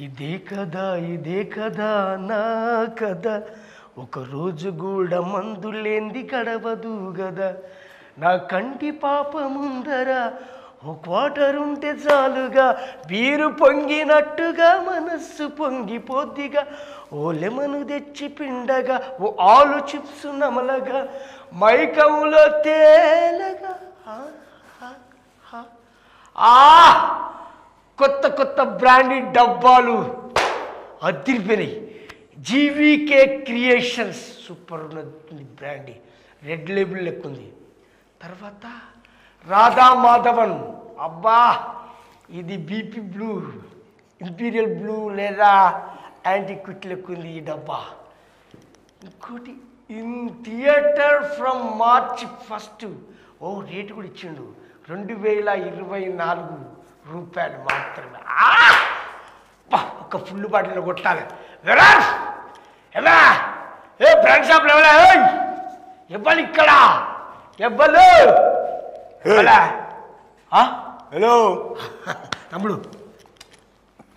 ఇదే కదా నా కదా, ఒకరోజు కూడా మందులేంది గడవదు గదా, నా కంటి పాప ముందర ఓ క్వార్టర్ ఉంటే చాలుగా, బీరు పొంగినట్టుగా మనస్సు పొంగిపోద్దిగా, ఓ లెమను తెచ్చి పిండగా, ఓ ఆలు చిప్స్ నమలగా, మైకంలో తేలగా. కొత్త కొత్త బ్రాండెడ్ డబ్బాలు అదిరిపోయినాయి. జీవీకే క్రియేషన్స్ సూపర్ ఉన్నది బ్రాండ్, రెడ్ లేబుల్ లెక్క ఉంది. తర్వాత రాధా మాధవన్, అబ్బా ఇది బీపీ బ్లూ, ఇంపీరియల్ బ్లూ లేదా యాంటిక్విట్ లెక్క ఉంది ఈ డబ్బా. ఇంకోటి ఇన్ థియేటర్ ఫ్రమ్ మార్చ్ 1. ఓ రేటు కూడా ఇచ్చిండు, 2024 రూపాయలు మాత్రమే. ఒక ఫుల్ బాటిల్ కొట్టాలి. ఏ బ్రాండ్ షాప్లో ఇవ్వాలి ఇక్కడ ఇవ్వలు. హలో తమ్ముడు,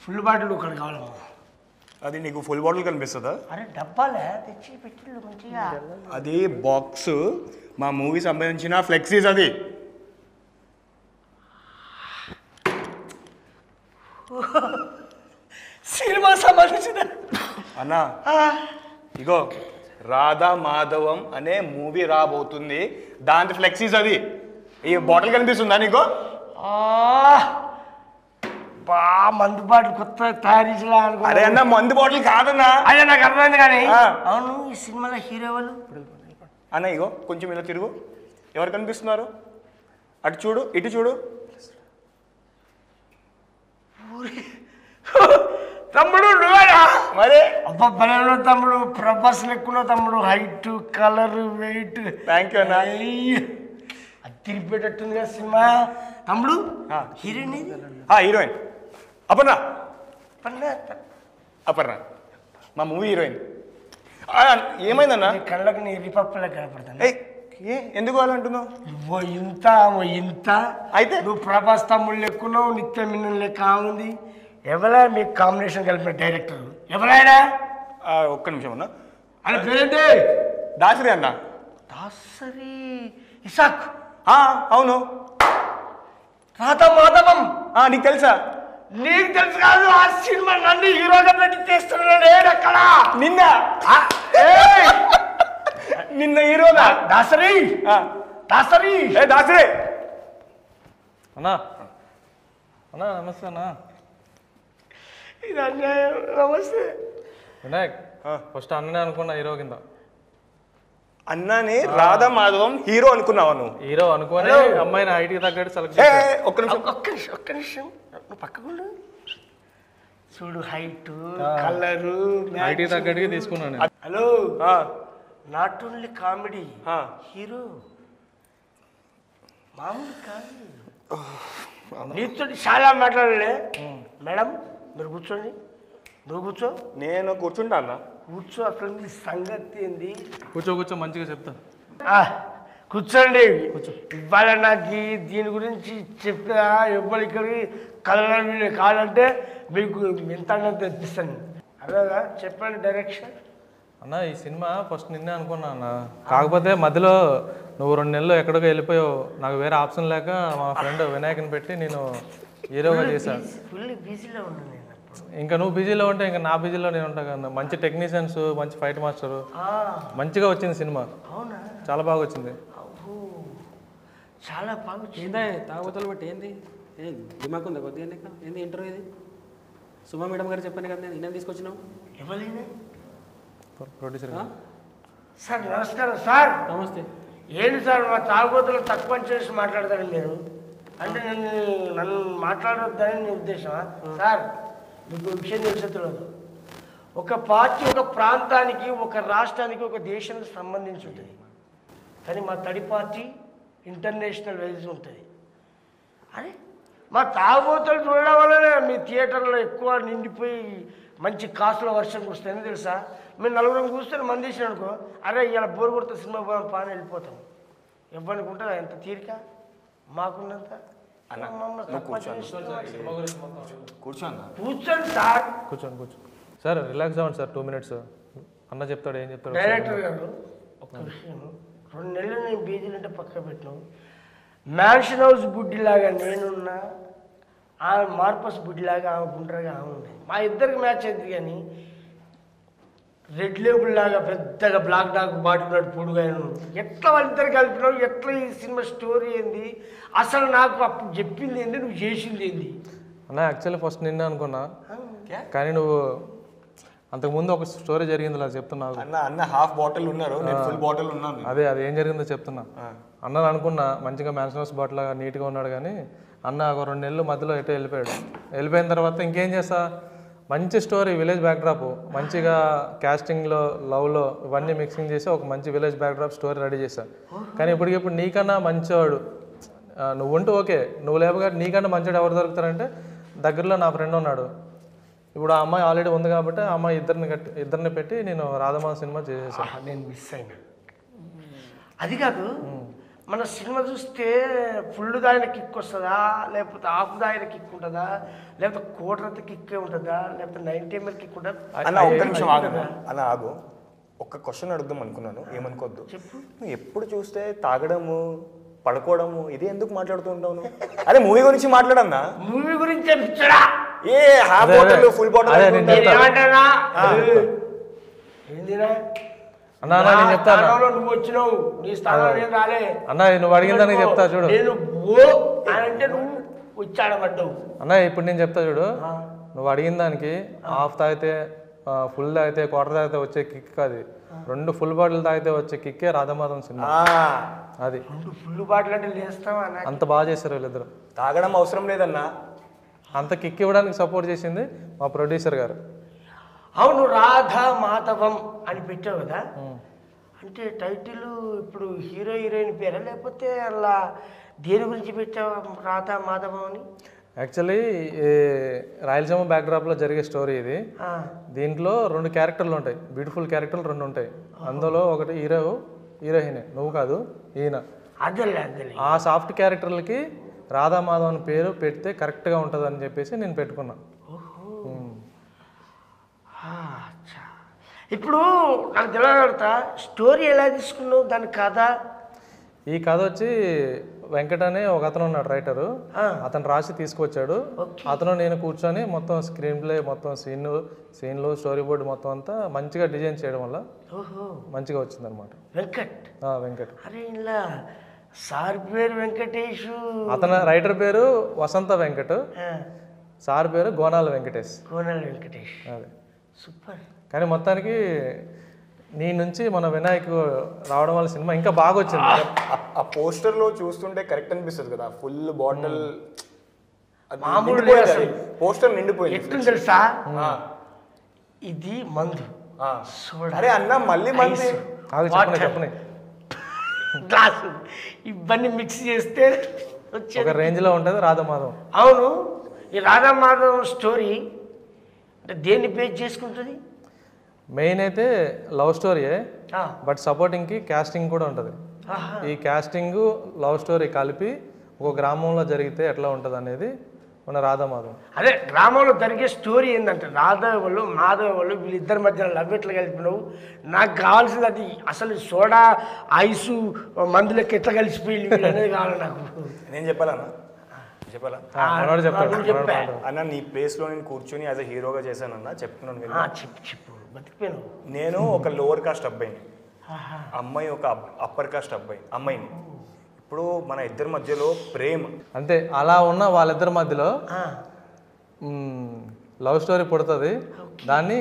ఫుల్ బాటిల్ ఒకటి కావాలమ్మా. అది నీకు ఫుల్ బాటిల్ కనిపిస్తుందా? అరే డబ్బాలే తెచ్చి పెట్టిళ్ళు మంచిగా. అది బాక్స్, మా మూవీ సంబంధించిన ఫ్లెక్సీస్. అది సినిమా సంబంధించిన అన్నా, ఇగో రాధా మాధవం అనే మూవీ రాబోతుంది, దాని ఫ్లెక్సీస్. అది ఈ బాటిల్ కనిపిస్తుందా నీకు? బా మందు బాటిల్ కొత్త తయారు చేయాల. అరే అన్న, మందు బాటిల్ కాదన్నా. అదే నాకు అర్థమైంది కానీ. అవును, ఈ సినిమాలో హీరో వాళ్ళు అన్న ఇగో కొంచెం ఇలా తిరుగు, ఎవరు కనిపిస్తున్నారు? అటు చూడు, ఇటు చూడు. తమ్ముడు నువ్వేనా? మరి అబ్బా బలంలో తమ్ముడు, ప్రభాస్ లెక్కున్నావు తమ్ముడు, height colour weight. Thank you అన్న. అది తిరిగిపోయేటట్టుంది కదా సినిమా. తమ్ముడు హీరోయిన్ హీరోయిన్ అపర్ణ. పన్న అపర్ణ మా మూవీ హీరోయిన్. ఏమైందన్న? కళ్ళకు నీ రిపప్పులా కనపడతాను. ఎందుకు అంటున్నావు? ఓ ఇంత అయితే నువ్వు ప్రభాస్ తమ్ముడు లెక్కున్నావు, నిత్య మిన్నన్ లెక్క ఉంది. ఎవరా మీకు కాంబినేషన్ కలిపిన డైరెక్టర్ ఎవరైనా? ఒక్క నిమిషం అన్న. అని పేరేంటి? దాసరి అన్న. దాసరి ఇసాక్. అవును. రాధా మాధవం నీకు తెలుసా? నీకు తెలుసు కాదు, ఆ సినిమా నన్ను హీరోగా పెట్టి తీస్తున్నాడు. ఏడక్కడ నిన్న నిన్న హీరోనా? దాసరి దాసరి దాసరి అన్నా. అన్నా నమస్తే అన్నా. ఇది అన్యాయం. నమస్తే వినాయక్. ఫస్ట్ అన్ననే అనుకున్నా హీరో కింద. అన్నాని రాధా మాధవం హీరో అనుకున్నావా నువ్వు? హీరో అనుకోని అమ్మాయిని హైట్కి తగ్గట్టు సెలెక్ట్ ఒక్క నిమిషం ఒక్క నిమిషం నువ్వు పక్కకుండా చూడు. హైట్ కలరు హైట్కి తగ్గట్టుగా తీసుకున్నాను. Hello, not only comedy, hero మామూలు కాదు. నీతో చాలా మాట్లాడలే. మేడం మీరు కూర్చోండి. నువ్వు కూర్చో. నేను కూర్చుంటా అన్న. కూర్చో. అసలు మీ సంగతి ఏంది? కూర్చో మంచిగా చెప్తా. కూర్చోండి. ఇవాళ నాకు దీని గురించి చెప్పినా ఎవ్వరు ఇక్కడికి కలర్ కావాలంటే మీకు ఎంత తెప్పిస్తాను. అదేగా చెప్పండి డైరెక్షన్. అన్న ఈ సినిమా ఫస్ట్ నిన్నే అనుకున్నా అన్న, కాకపోతే మధ్యలో నువ్వు 2 నెలలు ఎక్కడికో వెళ్ళిపోయావు. నాకు వేరే ఆప్షన్ లేక మా ఫ్రెండ్ వినాయకుని పెట్టి నేను హీరోగా చేశాను. ఫుల్ బిజీలో ఉన్నాను నేను. ఇంకా నువ్వు బిజీలో ఉంటే ఇంకా నా బిజీలో నేను ఉంటాను కదా. మంచి టెక్నీషియన్స్, మంచి ఫైట్ మాస్టరు, మంచిగా వచ్చింది సినిమా. అవునా? చాలా బాగా వచ్చింది. చాలా బాగా ఏందా తాగుబోతలు బట్టి ఏంది దిమాక్ ఉందా కొద్దిగా నీకు? ఏంది ఇంటర్వ్యూ ఇది? సుమా మేడం గారు చెప్పాను కదా, నేను ఈయన తీసుకొచ్చినావు. ఎవరైనా ప్రొడ్యూసర్ సార్ నమస్కారం సార్. నమస్తే. ఏంటి సార్ మా తాగుబోతులు తక్కువ చేసి మాట్లాడతారు మీరు? అంటే నన్ను మాట్లాడొద్దని నీ ఉద్దేశమా? సార్ మీకు విషయం తెలిసేది, ఒక పార్టీ ఒక ప్రాంతానికి, ఒక రాష్ట్రానికి, ఒక దేశానికి సంబంధించి ఉంటుంది. కానీ మా తడి పార్టీ ఇంటర్నేషనల్ వైజ్ ఉంటుంది. అరే మా తాగుబోతులు చూడడం వల్లనే మీ థియేటర్లో ఎక్కువ నిండిపోయి మంచి కాసుల వర్షం కురుస్తుంది తెలుసా? మేము 4 కూర్చొని మంది వేసిన అనుకో, అరే ఇలా బోరు కొడితే సినిమా పాని వెళ్ళిపోతాం. ఎవరికి ఉంటుందా ఎంత తీరిక? మాకున్నంత అన్న నువ్వు కూర్చో అన్న. కూర్చోండి సార్. కూర్చోండి సార్, రిలాక్స్ అవ్వండి సార్, 2 minutes. అన్న చెప్తాడు, ఏం చెప్తాడు. డైరెక్టర్ గారు ఒక విషయం, 2 నెలలు నేను బీజీలు అంటే పక్క పెట్టినాం. మ్యాన్షన్ హౌస్ బుడ్డిలాగా నేనున్నా, ఆమె మార్పస్ బుడ్డిలాగా ఆమె గుండ్రగా ఆమె ఉంది. మా ఇద్దరికి మ్యాచ్ అయింది. కానీ రెడ్ లేబుల్ లాగా పెద్దగా బ్లాక్ డాక్ బాటున్నాడు పొడుగా. ఎట్లా వాళ్ళిద్దరు కలిపినావు? ఎట్లా ఈ సినిమా స్టోరీ ఏంది? అసలు నాకు అప్పుడు చెప్పింది ఏంది, నువ్వు చేసింది ఏంది? అన్న యాక్చువల్లీ ఫస్ట్ నిన్నే అనుకున్నా, కానీ నువ్వు అంతకుముందు ఒక స్టోరీ జరిగింది అలా చెప్తున్నావు. అన్న హాఫ్ బాటిల్ ఉన్నారు, నేను ఫుల్ బాటిల్ ఉన్నాను. అదే అది ఏం జరిగిందో చెప్తున్నా. అన్న అనుకున్నా మంచిగా మ్యాన్షన్ హౌస్ బాటిల్ నీట్గా ఉన్నాడు, కానీ అన్న ఒక 2 నెలలు మధ్యలో ఎటో వెళ్ళిపోయాడు. వెళ్ళిపోయిన తర్వాత ఇంకేం చేస్తా, మంచి స్టోరీ, విలేజ్ బ్యాక్డ్రాప్, మంచిగా క్యాస్టింగ్లో, లవ్లో ఇవన్నీ మిక్సింగ్ చేసి ఒక మంచి విలేజ్ బ్యాక్డ్రాప్ స్టోరీ రెడీ చేశా. కానీ ఇప్పటికిప్పుడు నీకన్నా మంచివాడు నువ్వు ఉంటూ ఓకే, నువ్వు లేవుగా నీకన్నా మంచివాడు ఎవరు దొరుకుతారంటే దగ్గరలో నా ఫ్రెండ్ ఉన్నాడు. ఇప్పుడు ఆ అమ్మాయి ఆల్రెడీ ఉంది కాబట్టి ఆ అమ్మాయి ఇద్దరిని పెట్టి నేను రాధమాధవ సినిమా చేసేసాను. నేను మిస్ అయినా. అది కాదు, మన సినిమా చూస్తే ఫుల్ దాయిన కిక్ వస్తుందా, లేకపోతే హాఫ్ దాయిన కిక్ ఉంటుందా, లేకపోతే కోటరంత కిక్ ఉంటుందా, లేకపోతే 90 ml కిక్ ఉంటుందా? అన్న ఒక్క నిమిషం ఆగు అన్న, ఆగు. ఒక్క క్వశ్చన్ అడుగుదాం అనుకున్నాను, ఏమనుకోవద్దు. చెప్పు. నువ్వు ఎప్పుడు చూస్తే తాగడము, పడుకోవడము, ఇది ఎందుకు మాట్లాడుతూ ఉంటావు నువ్వు? అదే మూవీ గురించి మాట్లాడన్నా. మూవీ గురించే పిచ్చడా? ఏ హాఫ్ బాటిల్ ఫుల్ బాటిల్ ఏమంటానా? ఏందినా అన్నా నేను చెప్తా నువ్వు వచ్చినావు, నీ స్థానంలో నేను రాలే. అన్న నువ్వు అడిగిందని చెప్తా చూడు. నేను అంటే నువ్వు వచ్చాడబడ్డావు. అన్న ఇప్పుడు నేను చెప్తా చూడు, నువ్వు అడిగిన దానికి హాఫ్ తాగితే, ఫుల్ తాగితే, క్వార్టర్ తాగితే వచ్చే కిక్ అది, 2 full బాటిల్ తాగితే వచ్చే కిక్కే రాధమాధవం సినిమా. అది 2 full బాటిల్ అంటే లేస్తావా? అంత బాగా చేశారు వీళ్ళిద్దరు. తాగడం అవసరం లేదన్నా, అంత కిక్ ఇవ్వడానికి సపోర్ట్ చేసింది మా ప్రొడ్యూసర్ గారు. అవును, రాధా మాధవం అని పెట్టావు కదా, అంటే టైటిల్ ఇప్పుడు హీరో హీరోయిన్ పేరా, లేకపోతే అలా దేని గురించి పెట్టావు రాధా మాధవం అని? యాక్చువల్లీ రాయలసీమ బ్యాక్డ్రాప్లో జరిగే స్టోరీ ఇది. దీంట్లో 2 క్యారెక్టర్లు ఉంటాయి, బ్యూటిఫుల్ క్యారెక్టర్లు 2 ఉంటాయి. అందులో ఒకటి హీరోయినే, నువ్వు కాదు ఈయన. అదేలే. ఆ సాఫ్ట్ క్యారెక్టర్లకి రాధామాధవ్ అని పేరు పెడితే కరెక్ట్గా ఉంటుంది అని చెప్పేసి నేను పెట్టుకున్నా. ఇప్పుడు నాకు తెలియగలుగుతా, స్టోరీ ఎలా తీసుకున్నావు, దాని కథ? ఈ కథ వచ్చి వెంకట్ అనే ఒక అతను ఉన్నాడు రైటరు, అతను రాసి తీసుకొచ్చాడు. అతను నేను కూర్చొని మొత్తం స్క్రీన్ ప్లే, మొత్తం సీన్లు, స్టోరీ బోర్డు మొత్తం అంతా మంచిగా డిజైన్ చేయడం వల్ల మంచిగా వచ్చింది అనమాట. వెంకట్. అరే ఇలా సార్ పేరు వెంకటేష్, అతను రైటర్ పేరు వసంత వెంకట్, సార్ పేరు గోనాల వెంకటేష్. అదే సూపర్. కానీ మొత్తానికి నీ నుంచి మన వినాయక్ రావడం వల్ల సినిమా ఇంకా బాగా వచ్చింది. ఆ పోస్టర్ లో చూస్తుంటే కరెక్ట్ అనిపిస్తుంది కదా, ఫుల్ బాటిల్ పోస్టర్ నిండిపోయింది. ఎట్లా తెలుసా, ఇది మందు, అరే అన్న మళ్ళీ మంది చెప్పని గ్లాసు ఇవన్నీ మిక్స్ చేస్తే ఒక రేంజ్ లో ఉంటుంది రాధామాధవ్. అవును, ఈ రాధామాధవ్ స్టోరీ అంటే దేన్ని బేస్ చేసుకుంటుంది? మెయిన్ అయితే లవ్ స్టోరీయే, బట్ సపోర్టింగ్కి కాస్టింగ్ కూడా ఉంటుంది. ఈ కాస్టింగ్ లవ్ స్టోరీ కలిపి ఒక గ్రామంలో జరిగితే ఎట్లా ఉంటుంది అనేది మన రాధామాధవ్. అదే గ్రామంలో జరిగే స్టోరీ ఏంటంటే రాధవ్ వాళ్ళు మాధవ్ వాళ్ళు వీళ్ళిద్దరి మధ్య లవ్ ఎట్లా కలిపినావు. నాకు కావాల్సింది అది, అసలు సోడా ఐసు మందులకి ఎట్లా కలిసిపోయి అనేది కావాలి నాకు. నేను చెప్పాలా అన్న, నీ ప్లేస్ లో నేను కూర్చొని యాజ్ అ హీరోగా చేశాను అన్న, చెప్తున్నాను. చెప్పు బతికిపోయాను. నేను ఒక లోవర్ కాస్ట్ అబ్బాయిని, అమ్మాయి ఒక అప్పర్ కాస్ట్ అమ్మాయిని. ఇప్పుడు మన ఇద్దరి మధ్యలో ప్రేమ అంతే, అలా ఉన్న వాళ్ళిద్దరి మధ్యలో లవ్ స్టోరీ పుడుతుంది. దాన్ని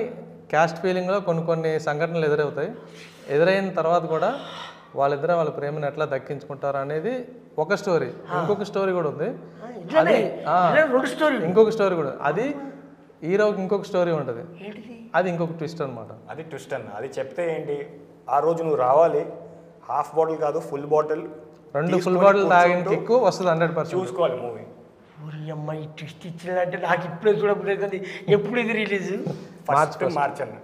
క్యాస్ట్ ఫీలింగ్లో కొన్ని సంఘటనలు ఎదురవుతాయి. ఎదురైన తర్వాత కూడా వాళ్ళిద్దరు వాళ్ళ ప్రేమను ఎట్లా దక్కించుకుంటారు అనేది ఒక స్టోరీ. ఇంకొక స్టోరీ కూడా ఉంది, ఇంకొక స్టోరీ కూడా, అది హీరోకి ఇంకొక స్టోరీ ఉంటుంది, అది ఇంకొక ట్విస్ట్ అనమాట. అది ట్విస్ట్ అన్న, అది చెప్తే ఏంటి, ఆ రోజు నువ్వు రావాలి, హాఫ్ బాటిల్ కాదు ఫుల్ బాటిల్, 2 full బాటిల్ తాగిన కిక్కు వస్తుంది 100%. చూసుకోవాలి మూవీ. అమ్మాయి ట్విస్ట్ ఇచ్చిందంటే నాకు ఇప్పుడే చూడబోతుంది. ఎప్పుడు ఇది రిలీజ్? మార్చ్ అన్న.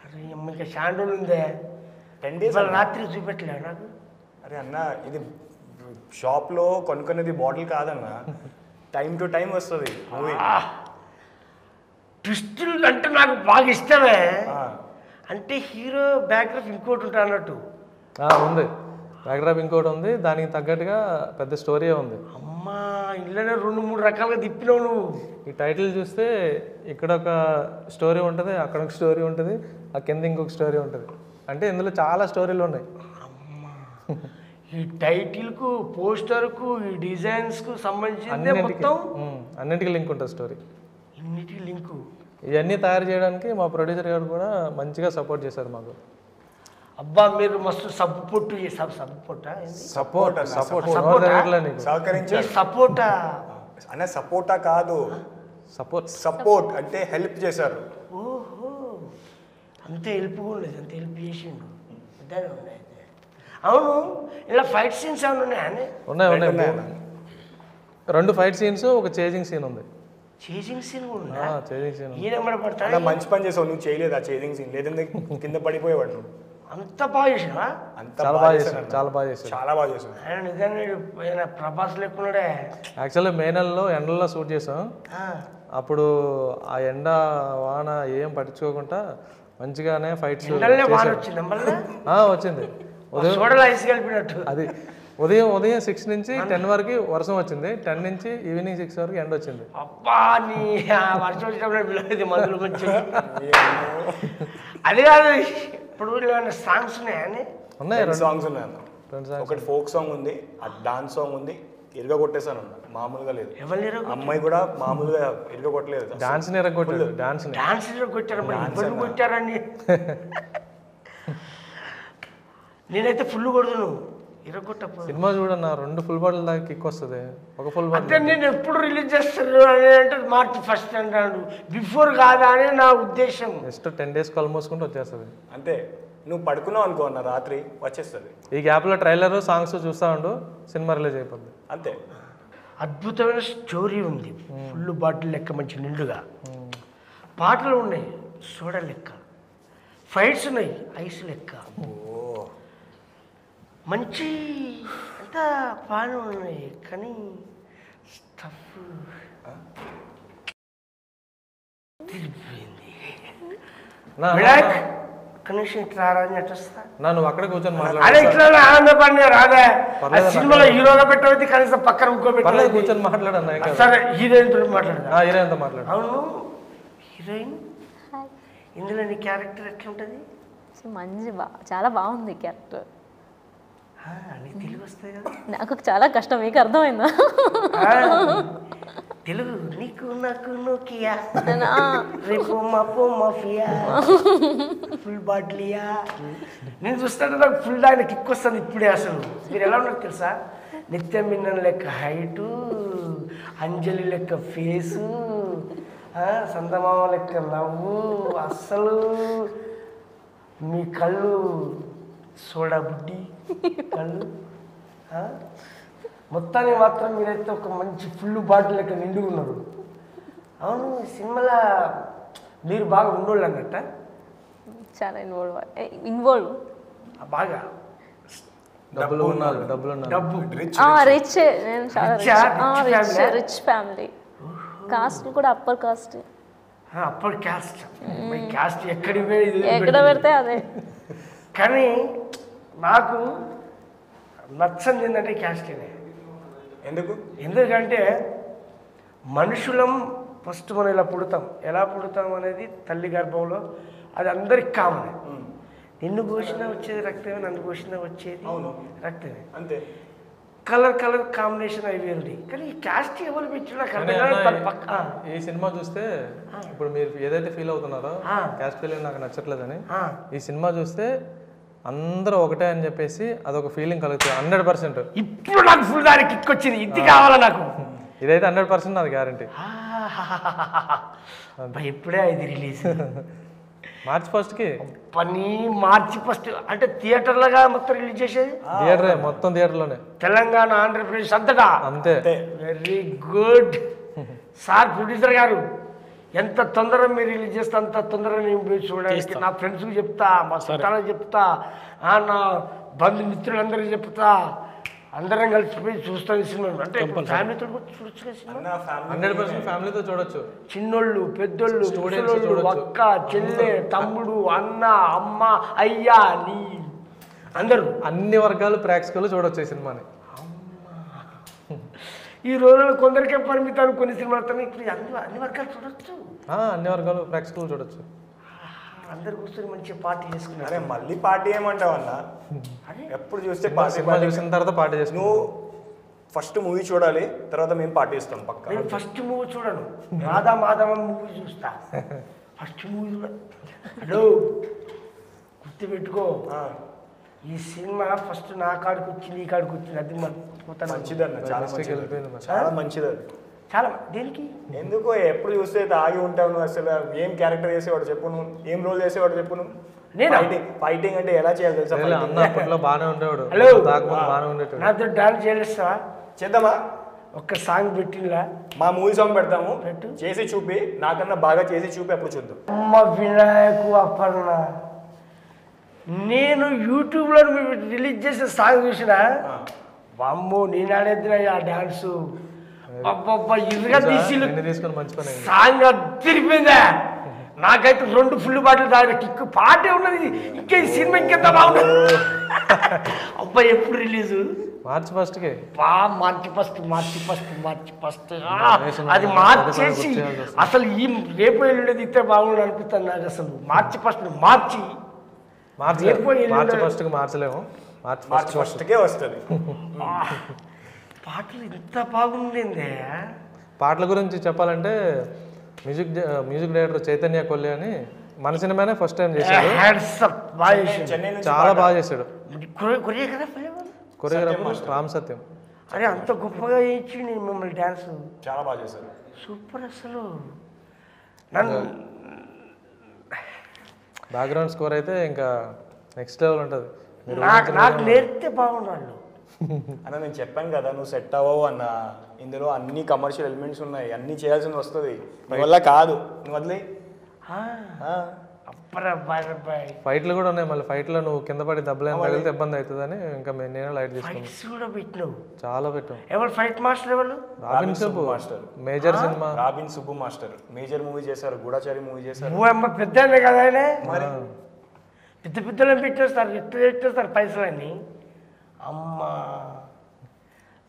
అరే అమ్మ, ఇంకా షాండోలు ఉందే, 10 days రాత్రి చూపెట్టలే నాకు. అరే అన్న, ఇది షాప్లో కొనుక్కునేది బాటిల్ కాదన్నా, టైం టు టైం వస్తుంది మూవీ. ట్విస్టులు అంటే నాకు బాగా ఇష్టమే. అంటే హీరో బ్యాక్గ్రౌండ్ ఇంకోటి ఉంటా అన్నట్టు. ఉంది బ్యాక్డ్రాప్ ఇంకోటి ఉంది, దానికి తగ్గట్టుగా పెద్ద స్టోరీ ఉంది. అమ్మా ఇళ్ళనే 2-3 రకాలుగా తిప్పినావు నువ్వు. ఈ టైటిల్ చూస్తే ఇక్కడ ఒక స్టోరీ ఉంటుంది, అక్కడ ఒక స్టోరీ ఉంటుంది, ఆ కింద ఇంకొక స్టోరీ ఉంటుంది. అంటే ఇందులో చాలా స్టోరీలు ఉన్నాయి. ఈ టైటిల్కు, పోస్టర్కు, ఈ డిజైన్స్కు సంబంధించి మొత్తం అన్నింటికి లింక్ ఉంటుంది స్టోరీ. ఇన్నిటికి లింకు. ఇవన్నీ తయారు చేయడానికి మా ప్రొడ్యూసర్ గారు కూడా మంచిగా సపోర్ట్ చేశారు మాకు. అబ్బా మీరు మస్తు సబ్బు పొట్టు సపోర్టా అన్న, సపోర్టా కాదు, సపోర్ట్ అంటే హెల్ప్ చేశారు. ఓహో అంతే హెల్ప్ కూడా లేదు, అంతే హెల్ప్ చేసిండు. అవును ఇలా ఫైట్ సీన్స్ ఏమైనా ఉన్నాయా? ఉన్నాయి. 2 ఫైట్ సీన్స్, ఒక చేజింగ్ సీన్ ఉంది. చేజింగ్ సీన్ కూడా చేజింగ్ సీన్ ఈయన మంచి పని చేసావు, నువ్వు చేయలేదు ఆ చేజింగ్ సీన్, లేదంటే కింద పడిపోయేవాడు నువ్వు. అంత బాగా చేసినా? చాలా బాగా చేశాను. చాలా బాగా చేశాను. ఆయన నిజంగా ప్రభాస్ లేకున్నాడే. యాక్చువల్లీ మే నెలలో ఎండల్లో షూట్ చేసాం. అప్పుడు ఆ ఎండ వాన ఏం పట్టించుకోకుండా మంచిగానే ఫైట్స్ వచ్చింది. అది ఉదయం 6 నుంచి 10 వరకు వర్షం వచ్చింది, 10 నుంచి ఈవినింగ్ 6 వరకు ఎండ వచ్చింది. అబ్బా నీ వర్షం వచ్చినప్పుడు మందులు మంచి అది కాదు. ఇప్పుడు సాంగ్స్ ఉన్నాయని? ఉన్నాయి, 2 సాంగ్స్ ఉన్నాయి. ఒకటి ఫోక్ సాంగ్ ఉంది, ఆ డాన్స్ సాంగ్ ఉంది. ఇరుగ కొట్టేసాను, మామూలుగా లేదు. అమ్మాయి కూడా మామూలుగా ఇరుగ కొట్టలేదు, డాన్స్ కొట్టారు. డాన్స్ కొట్టారని నేనైతే ఫుల్ కొడుతున్నావు. సినిమా చూడన్న 2 ఫుల్ బాటిల్ దాకా కిక్ వస్తుంది. ఒక ఫుల్ బాటిల్ అంటే నేను ఎప్పుడు రిలీజ్ చేస్తాను అని అంటే March 1 అంటాడు, బిఫోర్ కాదా అని నా ఉద్దేశం. జస్ట్ 10 days కళ్ళు మూసుకుంటూ వచ్చేస్తుంది అంతే. నువ్వు పడుకున్నావు అనుకో అన్న, రాత్రి వచ్చేస్తుంది. ఈ గ్యాప్లో ట్రైలర్ సాంగ్స్ చూస్తూ ఉండు, సినిమా రిలీజ్ అయిపోద్ది అంతే. అద్భుతమైన స్టోరీ ఉంది, ఫుల్ బాటిల్ లెక్క మంచి నిండుగా పాటలు ఉన్నాయి, సోడా లెక్క ఫైట్స్ ఉన్నాయి, ఐస్ లెక్క మంచి అంతా బాగానే ఉన్నాయి. కానీ స్టఫ్ తిరిగిపోయింది. కనీసం ఇట్లా రాని అట్టొస్తా నువ్వు అక్కడ కూర్చొని అదే ఇట్లా ఆనందపడినా రాదా? సినిమాలో హీరోగా పెట్టవద్దు, కనీసం పక్కన ఇంకోబెట్టి కూర్చొని మాట్లాడన్నా. సరే హీరోయిన్ తోటి మాట్లాడదా? హీరోయిన్తో మాట్లాడు. అవును హీరోయిన్, ఇందులో నీ క్యారెక్టర్ ఎట్లా ఉంటుంది? మంచి చాలా బాగుంది క్యారెక్టర్. నీకు తెలుగు వస్తాయి కదా? నాకు చాలా కష్టం, మీకు అర్థమైందా? తెలుగు నీకు నాకు నోకియా రేపు మాపో మాఫియా ఫుల్ బాటిలియా. నేను చూస్తాను నాకు ఫుల్ ఆయన కిక్ వస్తుంది ఇప్పుడే. అసలు మీరు ఎలా ఉన్నారు తెలుసా? నిత్య మిన్నన్ లెక్క హైటు, అంజలి లెక్క ఫేసు, సందమామ లెక్క నవ్వు, అస్సలు మీ కళ్ళు సోడా బుడ్డి కళ్ళు. మొత్తానికి మాత్రం మీరైతే ఒక మంచి ఫుల్ బాటిల్ లెక్క నిండుగా ఉన్నారు. అవును సినిమాలో మీరు బాగా ఉన్నోళ్ళు అన్నట్ట? చాలా ఇన్వాల్వ్ బాగా డబ్బు రిచ్. నేను రిచ్ ఫ్యామిలీ. కాస్ట్ కూడా upper caste. Upper caste. Caste ఎక్కడ పెడితే అదే. కానీ నాకు నచ్చంది ఏంటంటే క్యాస్టేనే. ఎందుకంటే మనుషులం ఫస్ట్ మనం ఇలా పుడతాం, ఎలా పుడతాం అనేది తల్లి గర్భంలో అది అందరికి కామన్. నిన్ను కోసినా వచ్చేది రక్తమే, నన్ను కోసినా వచ్చేది రక్తమే. అంతే. కలర్ కాంబినేషన్ అవి వేరుంది. కానీ ఈ క్యాస్ట్ ఎవరు పెట్టినా ఈ సినిమా చూస్తే ఇప్పుడు మీరు ఏదైతే ఫీల్ అవుతున్నారో క్యాస్ట్ ఫీలింగ్ నాకు నచ్చట్లేదని, ఈ సినిమా చూస్తే అందరూ ఒకటే అని చెప్పేసి అదొక ఫీలింగ్ కలుగుతుంది 100%. ఇప్పుడు నాకు ఫుల్ దానికి కిక్ వచ్చింది, ఇది కావాలా నాకు. ఇదైతే 100% నాది గ్యారంటీ. ఇప్పుడే ఇది రిలీజ్ March 1కి. March 1 అంటే థియేటర్లుగా మొత్తం రిలీజ్ చేసేది? థియేటరే, మొత్తం థియేటర్లోనే, తెలంగాణ ఆంధ్రప్రదేశ్ అంతటా. అంతే. వెరీ గుడ్ సార్ ప్రొడ్యూసర్ గారు. ఎంత తొందరగా మీరు రిలీజ్ చేస్తే అంత తొందరగా నేను పోయి చూడడానికి నా ఫ్రెండ్స్కి చెప్తా, మా చుట్టాలకు చెప్తా, నా బంధుమిత్రులందరికీ చెప్తా. అందరం కలిసిపోయి చూస్తాం ఈ సినిమా. అంటే ఫ్యామిలీతో కూడా చూడొచ్చు కదా సినిమా. 100% ఫ్యామిలీతో చూడొచ్చు. చిన్నోళ్ళు, పెద్దోళ్ళు, Students ముసలోళ్ళు, చూడొచ్చు. అక్క, చెల్లె, తమ్ముడు, అన్న, అమ్మ, అయ్యా, నీ అందరూ అన్ని వర్గాలు ప్రేక్షకులు చూడొచ్చు ఈ సినిమాని. ఈ రోజుల్లో కొందరికే పరిమితాలు కొన్ని సినిమాలు, ఇప్పుడు అన్ని వర్గాలు చూడొచ్చు. అన్ని వర్గాలు ప్రేక్షకులు చూడొచ్చు. అందరు కూర్చొని మంచిగా పార్టీ చేసుకున్నారు. అరే మళ్ళీ పార్టీ ఏమంటావు అన్న? ఎప్పుడు చూస్తే పార్టీ సినిమా చూసిన తర్వాత పార్టీ చేసుకున్నాం. నువ్వు ఫస్ట్ మూవీ చూడాలి, తర్వాత మేము పార్టీ ఇస్తాం పక్క. నేను ఫస్ట్ మూవీ చూడను, రాధా మాధవన్ మూవీ చూస్తా. ఫస్ట్ మూవీ చూడ. హలో గుర్తుపెట్టుకో, ఈ సినిమా ఫస్ట్ నా కాడికి వచ్చింది, ఈ కాడికి వచ్చింది. అది మంచిదన్న, చాలా మంచిది, చాలా మంచిది. చాలా దేనికి ఎందుకో ఎప్పుడు చూస్తే ఆగి ఉంటావు నువ్వు. అసలు ఏం క్యారెక్టర్ చేసేవాడు చెప్పు, నువ్వు ఏం రోల్ చేసేవాడు చెప్పు. నువ్వు ఫైటింగ్ అంటే ఎలా చేయాలి తెలుసా? అన్న అప్పట్లో బాగానే ఉండేవాడు. హలో బాగానే ఉండేవాడు. నాతో డాన్స్ చేస్తావా? చేద్దామా? ఒక్క సాంగ్ పెట్టిలా, మా మూవీ సాంగ్ పెడతాము, చేసి చూపి, నాకన్నా బాగా చేసి చూపి, అప్పుడు చూద్దాం. అమ్మ వినాయకు అప్పన్న, నేను యూట్యూబ్లో రిలీజ్ చేసిన సాంగ్ చూసిన అమ్మో నేను ఆడేద్దిన ఆ డాన్సు. అబ్బబ్బా ఇదిగా తీసుకొని మంచి పని. సాంగ్ తిరిగిపోయిందా? నాకైతే 2 ఫుల్ బాటిల్ తాగిన కిక్కు పాటే ఉన్నది. ఇంకా ఈ సినిమా ఇంకెంత బాగుంది. అబ్బా ఎప్పుడు రిలీజు? మార్చి 1కి. మార్చి ఫస్ట్ అది మార్చేసి అసలు ఈ రేపు ఎల్లుండేది ఇస్తే బాగుండు అనిపిస్తుంది నాకు. అసలు మార్చి 1 మార్చి 1కి మార్చలేము. మార్చి 1కే వస్తుంది. పాటలు ఇంత బాగుండిందే. పాటల గురించి చెప్పాలంటే మ్యూజిక్ డైరెక్టర్ చైతన్య కొల్లి అని మన సినిమానే ఫస్ట్ టైం చేశాడు. చాలా బాగా చేశాడు. కొరియోగ్రాఫర్ రామ్ సత్యం. అరే అంత గొప్పగా ఇచ్చింది మిమ్మల్ని డ్యాన్స్. చాలా బాగా చేశారు, సూపర్. అసలు నన్ను బ్యాక్గ్రౌండ్ స్కోర్ అయితే ఇంకా నెక్స్ట్ లెవెల్ ఉంటుంది. నాకు నేర్పితే బాగుండాలి అన్న. నేను చెప్పాను కదా నువ్వు సెట్ అవ్వవు అన్న. ఇందులో అన్ని కమర్షియల్ ఎలిమెంట్స్ ఉన్నాయి, అన్ని చేయాల్సింది వస్తుంది, నీ వల్ల కాదు, నువ్వు వదిలే. ఫైట్లు కూడా ఉన్నాయి, మళ్ళీ ఫైట్లో నువ్వు కింద పడి దెబ్బలేని తగిలితే ఇబ్బంది అవుతుందని ఇంకా నేనే లైట్ తీసుకున్నాను. చాలా పెట్టాం. ఎవరు ఫైట్ మాస్టర్? ఎవరు? Robin Subbu master. Major cinema robin Subbu master major movie చేశారు, గూఢచారి మూవీ చేశారు. పెద్ద కదా ఆయన. పెద్ద పెద్దలను పెట్టేస్తారు, ఎట్లా పెట్టేస్తారు పైసలన్నీ. అమ్మా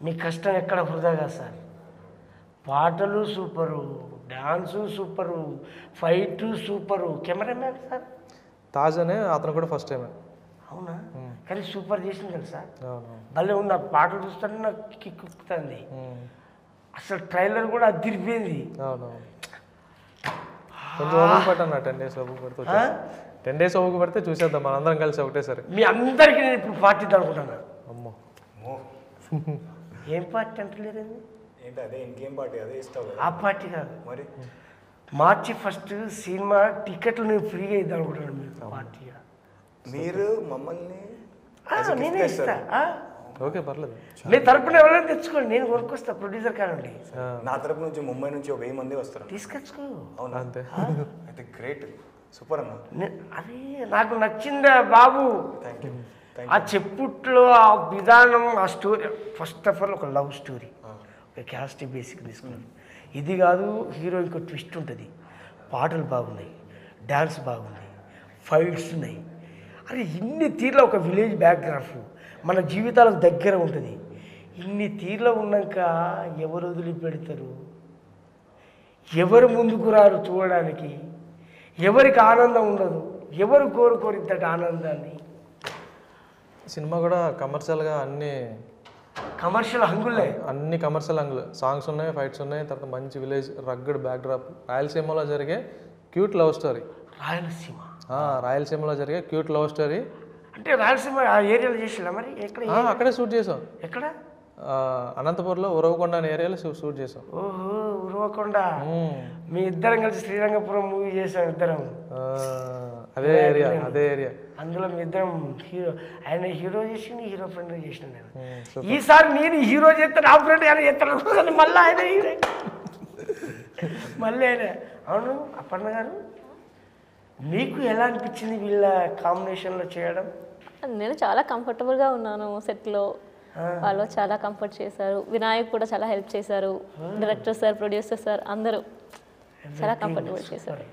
మీ కష్టం ఎక్కడ వృధాగా సార్. పాటలు super, dance super, fight super, cameraman sir Taj అనే అతను కూడా ఫస్ట్ టైం. అవునా? కానీ సూపర్ చేసింది కదా సార్. భలే ఉంది. ఆ పాటలు చూస్తుంటే నాకు కిక్కుతుంది. అసలు ట్రైలర్ కూడా అదిరిపోయింది. కొంచెం ఓపిక పట్టాను 10 days ఓపిక పడితే 10 days ఓపిక పడితే చూసేద్దాం మనందరం కలిసి ఒకటేసారి. మీ అందరికీ నేను ఇప్పుడు పార్టీ అనుకుంటున్నాను. అమ్మో ఏం పార్టీ అంటలేరు? ఏంటి అదే? ఇంకేం పార్టీ? అదే ఇస్తావు? ఆ పార్టీ కాదు మరి. మార్చి 1 సినిమా టికెట్లు నేను ఫ్రీగా ఇద్దాం అనుకుంటున్నాను. మీరు పార్టీగా మీరు మమ్మల్ని నేనే ఇస్తా. ఓకే పర్లేదు. మీ తరపున ఎవరైనా తెచ్చుకోండి, నేను కొనుక్కొస్తా. ప్రొడ్యూసర్ కానండి. నా తరపు నుంచి ముంబై నుంచి 1000 మంది వస్తారు. తీసుకొచ్చుకో. అవునా? అంతే. అయితే గ్రేట్, సూపర్ అన్న. అదే నాకు నచ్చిందా బాబు. Thank you. ఆ చెప్పుట్లో ఆ విధానం, ఆ స్టోరీ. ఫస్ట్ ఆఫ్ ఆల్ ఒక లవ్ స్టోరీ, ఒక క్యాస్ట్ బేసిక్ తీసుకున్నాను. ఇది కాదు, హీరో ఇంకో ట్విస్ట్ ఉంటుంది. పాటలు బాగున్నాయి, డ్యాన్స్ బాగున్నాయి, ఫైట్స్ ఉన్నాయి. అరే ఇన్ని తీర్ల ఒక విలేజ్ బ్యాక్గ్రాఫ్ మన జీవితాలకు దగ్గర ఉంటుంది. ఇన్ని తీర్ల ఉన్నాక ఎవరు వదిలిపెడతారు? ఎవరు ముందుకు రారు చూడడానికి? ఎవరికి ఆనందం ఉండదు? ఎవరు కోరుకోరు ఇంతటి ఆనందాన్ని? సినిమా కూడా కమర్షియల్గా కమర్షియల్ హంగులే, అన్ని కమర్షియల్ హంగులు. సాంగ్స్ ఉన్నాయి, ఫైట్స్ ఉన్నాయి, తర్వాత మంచి విలేజ్ రగ్గడ్ బ్యాక్డ్రాప్. రాయలసీమలో జరిగే క్యూట్ లవ్ స్టోరీ. రాయలసీమలో జరిగే క్యూట్ లవ్ స్టోరీ. అంటే రాయలసీమ ఆ ఏరియాలో చేసినా మరి? ఎక్కడ? అక్కడే షూట్ చేసాం. ఎక్కడ? అనంతపురంలో ఉరవకొండ అనే ఏరియాలో షూట్ చేసాం. ఓహో, ఉరవకొండ. మీ ఇద్దరం కలిసి శ్రీరంగపురం మూవీ చేసాం ఇద్దరం. అదే ఏరియా. అందులో మీ ఇద్దరం హీరో. ఆయన హీరో చేసి హీరో ఫ్రెండ్ చేసిన నేను. ఈసారి నేను హీరో చేస్తే నా ఫ్రెండ్ ఆయన చేస్తాను. మళ్ళీ ఆయన హీరో, మళ్ళీ ఆయన. అవును అపర్ణ గారు, మీకు ఎలా అనిపించింది వీళ్ళ కాంబినేషన్లో చేయడం? నేను చాలా కంఫర్టబుల్గా ఉన్నాను సెట్లో. వాళ్ళు చాలా కంఫర్ట్ చేశారు. వినాయక్ కూడా చాలా హెల్ప్ చేశారు. డైరెక్టర్ సార్, ప్రొడ్యూసర్ సార్ అందరూ చాలా కంఫర్టబుల్ చేశారు.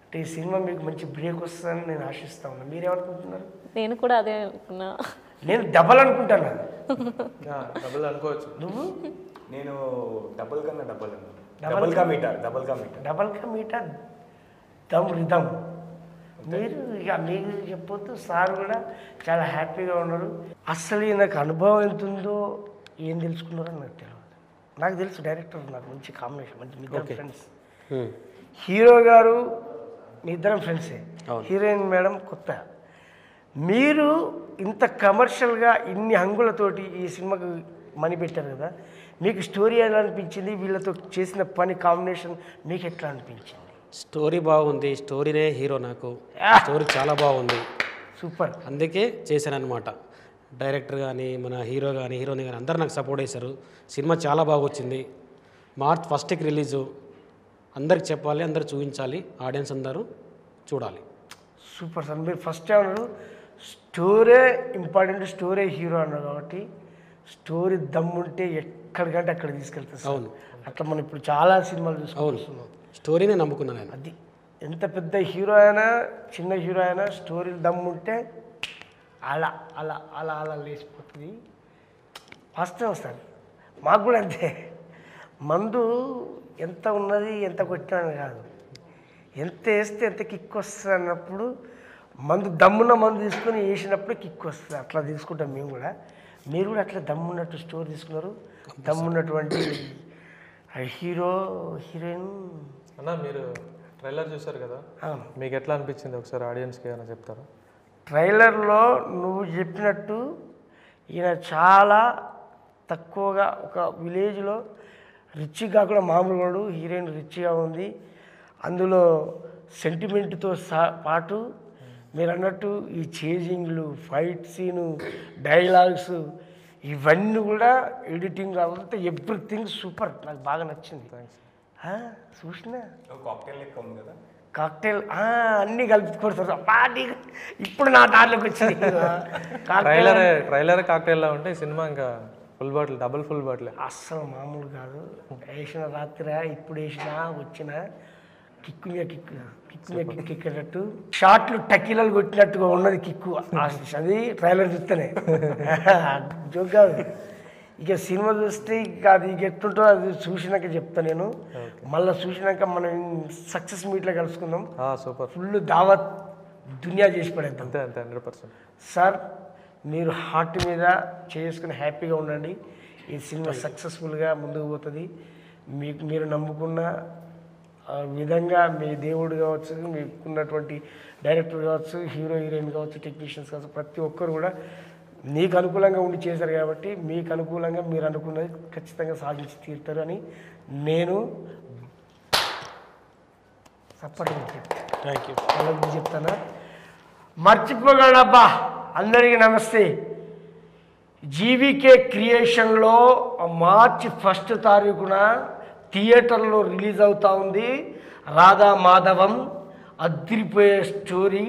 అంటే ఈ సినిమా మీకు మంచి బ్రేక్ వస్తుందని నేను ఆశిస్తా ఉన్నాను. మీరేమనుకుంటున్నారు? నేను కూడా అదే అనుకున్నా. నేను డబల్ అనుకుంటాను. డబుల్ అనుకోవచ్చు. నువ్వు? నేను డబుల్ కన్నా డబుల్ కా మీటర్. డబల్ కా మీటర్ దమ్ రిధమ్. మీరు ఇక మీకు చెప్పొద్దు. సార్ కూడా చాలా హ్యాపీగా ఉన్నారు. అసలు నాకు అనుభవం ఎంత ఉందో ఏం తెలుసుకున్నారో నాకు తెలియదు. నాకు తెలుసు డైరెక్టర్ నాకు మంచి కాంబినేషన్, మంచి మీ ఇద్దరు ఫ్రెండ్స్. హీరో గారు మీ ఇద్దరం ఫ్రెండ్సే, హీరోయిన్ మేడం కొత్త. మీరు ఇంత కమర్షియల్గా ఇన్ని హంగులతోటి ఈ సినిమాకు మనీ పెట్టారు కదా, మీకు స్టోరీ ఎలా అనిపించింది? వీళ్ళతో చేసిన పని కాంబినేషన్ మీకు ఎట్లా అనిపించింది? స్టోరీ బాగుంది. స్టోరీనే హీరో నాకు. స్టోరీ చాలా బాగుంది, సూపర్. అందుకే చేశాను అనమాట. డైరెక్టర్ కానీ, మన హీరో కానీ, హీరోయిన్ కానీ అందరూ నాకు సపోర్ట్ చేశారు. సినిమా చాలా బాగా వచ్చింది. మార్చ్ 1కి రిలీజు. అందరికి చెప్పాలి, అందరు చూపించాలి, ఆడియన్స్ అందరూ చూడాలి. Super sir. మీరు ఫస్ట్ అన్నారు స్టోరీ ఇంపార్టెంట్, స్టోరీ హీరో అన్నారు కాబట్టి స్టోరీ దమ్ముంటే ఎక్కడికంటే అక్కడ తీసుకెళ్తారు. అవును, అట్లా మనం ఇప్పుడు చాలా సినిమాలు చూసుకుంటున్నాం. స్టోరీనే నమ్ముకున్నాను నేను. అది ఎంత పెద్ద హీరో అయినా చిన్న హీరో అయినా స్టోరీ దమ్ముంటే అలా అలా అలా అలా లేచిపోతుంది. వాస్తవం సార్. మాకు కూడా అంతే. మందు ఎంత ఉన్నది ఎంత కొట్టినాను కాదు, ఎంత వేస్తే ఎంత కిక్ వస్తుంది అన్నప్పుడు మందు దమ్మున్న మందు తీసుకొని వేసినప్పుడు కిక్ వస్తుంది. అట్లా తీసుకుంటాం మేము కూడా. మీరు కూడా అట్లా దమ్మున్నట్టు స్టోరీ తీసుకున్నారు. దమ్మున్నటువంటి హీరో హీరోయిన్. అన్న మీరు ట్రైలర్ చూసారు కదా, మీకు ఎట్లా అనిపించింది ఒకసారి ఆడియన్స్కి ఏమైనా చెప్తారా? ట్రైలర్లో నువ్వు చెప్పినట్టు ఈయన చాలా తక్కువగా ఒక విలేజ్లో రిచ్గా కూడా మామూలుగా హీరోయిన్ రిచ్గా ఉంది. అందులో సెంటిమెంట్తో పాటు మీరు అన్నట్టు ఈ చేజింగ్లు, ఫైట్ సీను, డైలాగ్స్ ఇవన్నీ కూడా ఎడిటింగ్ అంతా ఎవ్రీథింగ్ సూపర్. నాకు బాగా నచ్చింది. చూసినా కాక్టైల్ అన్నీ కలిపి కొడతారు. ఇప్పుడు నా దాంట్లోకి వచ్చింది. ట్రైలర్ కాక్టైల్లా ఉంటే సినిమా ఇంకా full bottle, double full bottle. అస్సలు మామూలు కాదు. వేసిన రాత్రి ఇప్పుడు వేసినా వచ్చిన కిక్కు మీద కిక్కు, కిక్కు మీద కిక్కు ఎక్కేటట్టు షార్ట్లు టకీలలు కొట్టినట్టుగా ఉన్నది కిక్కు. అది ట్రైలర్ చూస్తేనే జోక్ కాదు. ఇక సినిమా చూస్తే ఇక అది ఎట్టుంటో అది చూసినాక చెప్తా నేను. మళ్ళీ చూసినాక మనం సక్సెస్ మీట్లో కలుసుకుందాం. సూపర్. ఫుల్ దావత్ దునియా చేసి పడేద్దాం. అంతే అంతే 100%. సార్ మీరు హార్ట్ మీద చేసుకుని హ్యాపీగా ఉండండి. ఈ సినిమా సక్సెస్ఫుల్గా ముందుకు పోతుంది. మీరు నమ్ముకున్న విధంగా మీ దేవుడు కావచ్చు, మీకున్నటువంటి డైరెక్టర్ కావచ్చు, హీరో హీరోయిన్ కావచ్చు, టెక్నీషియన్స్ కావచ్చు, ప్రతి ఒక్కరు కూడా నీకు అనుకూలంగా ఉండి చేశారు కాబట్టి మీకు అనుకూలంగా మీరు అనుకున్నది ఖచ్చితంగా సాధించి తీరుతారు అని నేను సపోర్ట్గా చెప్తాను. Thank you. వాళ్ళకి చెప్తానా? మర్చిపోగలబ్బా. అందరికీ నమస్తే. జీవికే క్రియేషన్లో మార్చి 1 తారీఖున థియేటర్లో రిలీజ్ అవుతూ ఉంది రాధా మాధవం. అద్దిరిపోయే స్టోరీ,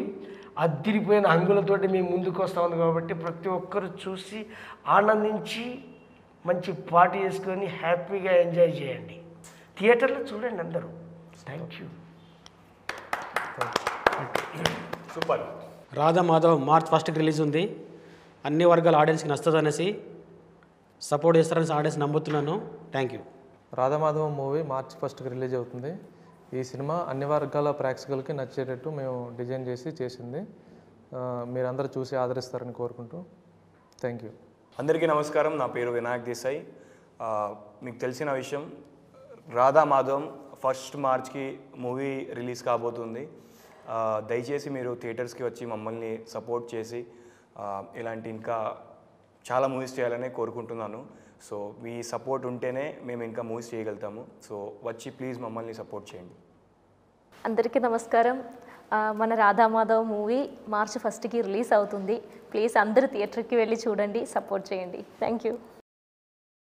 అద్దిరిపోయిన హంగులతోటి మేము ముందుకు వస్తూ ఉంది కాబట్టి ప్రతి ఒక్కరు చూసి ఆనందించి మంచి పార్టీ చేసుకొని హ్యాపీగా ఎంజాయ్ చేయండి. థియేటర్లో చూడండి అందరూ. Thank you. Super. Radha Madhav March 1కి రిలీజ్ ఉంది. అన్ని వర్గాల ఆడియన్స్కి నచ్చుతుంది అనేసి సపోర్ట్ చేస్తారనేసి ఆడియన్స్ నమ్ముతున్నాను. Thank you. Radhamadhavam movie March 1కి రిలీజ్ అవుతుంది. ఈ సినిమా అన్ని వర్గాల ప్రేక్షకులకి నచ్చేటట్టు మేము డిజైన్ చేసింది. మీరందరూ చూసి ఆదరిస్తారని కోరుకుంటూ థ్యాంక్ యూ. అందరికీ నమస్కారం. నా పేరు వినాయక్ దేశాయ్. మీకు తెలిసిన విషయం, రాధా మాధవం 1 మార్చ్కి మూవీ రిలీజ్ కాబోతుంది. దయచేసి మీరు థియేటర్స్కి వచ్చి మమ్మల్ని సపోర్ట్ చేసి ఇలాంటి ఇంకా చాలా మూవీస్ చేయాలని కోరుకుంటున్నాను. సో మీ సపోర్ట్ ఉంటేనే మేము ఇంకా మూవీస్ చేయగలుగుతాము. సో వచ్చి ప్లీజ్ మమ్మల్ని సపోర్ట్ చేయండి. అందరికీ నమస్కారం. మన రాధామాధవ్ మూవీ మార్చి 1కి రిలీజ్ అవుతుంది. ప్లీజ్ అందరూ థియేటర్కి వెళ్ళి చూడండి, సపోర్ట్ చేయండి. Thank you.